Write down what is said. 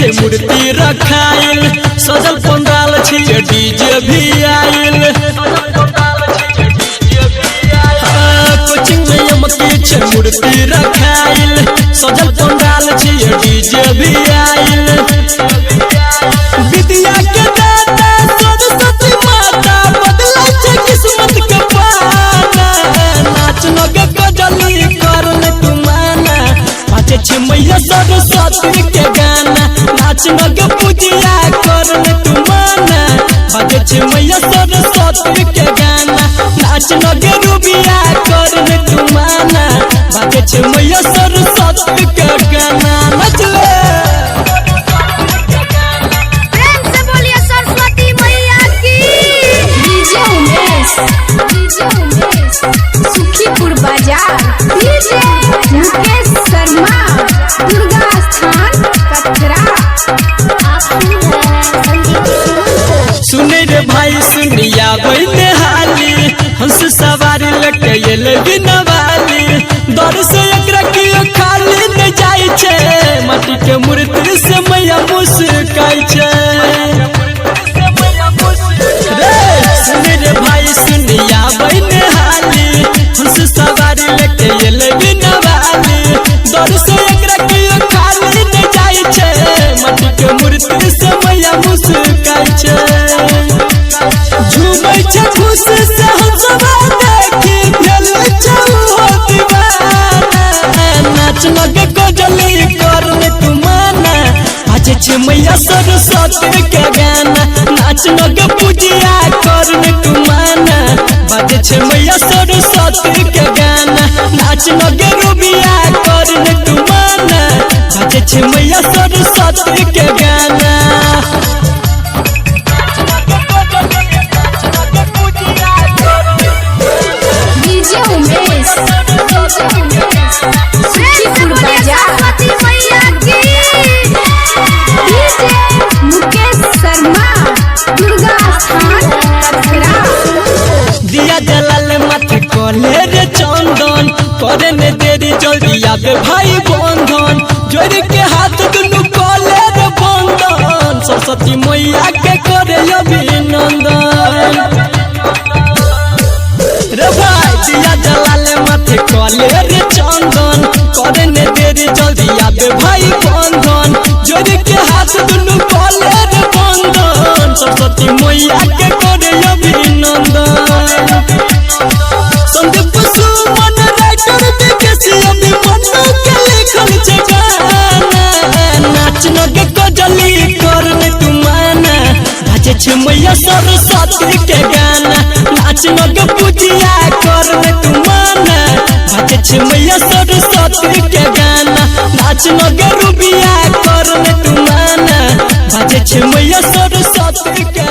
छे मूर्ति रखाइल सजल पंडाल छे डीजे भी आइल कोचिंग में यमकी छे मूर्ति रखाइल सजल पंडाल छे डीजे भी आइल विद्या के दाता सरस्वती माता बदला छे किस्मत के पाना नाचनो के गजली करने तुमाना बाजे छे मैया सरस्वती के गाना नाचनो के पूजिया करने तुमाना बाजे छे मैया सरस्वती के गाना नाचनो के रूबिया करने तुमाना बाजे छे मैया सरस्वती के गाना नाच ले सुखीपुर बाजार डीजे मुकेश शर्मा दुर्गा स्थान कटरा। सुने रे भाई सुनिया बहने हाली हंस सवारी लगे बिनवाली दर से एकरा की खाली न जाई छे माटी के मूर्ति से मैया मुस्काई छे सुने रे भाई सुनिया बहने हाली हंस सवारी लगे बिनवाली दर से एकरा की खाली न जाई छे माटी के मूर्ति से मैया मुस्काई छे झूमै छे खुशी से हम सब देखी भेल छौ हो दीवाना नाच लगे गजली करने तुमाना बाजे छे मैया सरस्वती के गाना नाच लगे पूजिया करने तुमाना बाजे छे मैया सरस्वती के गाना नाच लगे रूबिया करने तुमाना बाजे छे मैया सरस्वती के गाना डीजे उमेश सुखीपुर बाजार डीजे मुकेश शर्मा दुर्गा स्थान कटरा। दिया जलाल माथे कोले रे चंदन करे ने देरी जल्दी आबे भाई बंधन जोड़ी के हाथ दुनु कोले रे बंधन सरस्वती मैया के करे अभिनंदन रे भाई दिया जलाल माथे कोले रे चंदन करे ने देरी जल्दी आबे भाई बंधन जोड़ी के हाथ दुनु कोले रे बंधन सरस्वती मैया के करे अभिनंदन संदीप सुमन राइटर विकेश अभिमन्यु के लिखल छे गाना नाच लगे गजली करने तुमाना बाजे छे मैया सरस्वती के गाना नाच लगे पूजिया करने तुमाना बाजे छे मैया सरस्वती के गाना नाच लगे रूबिया करने तुमाना बाजे छे मैया सरस्वती के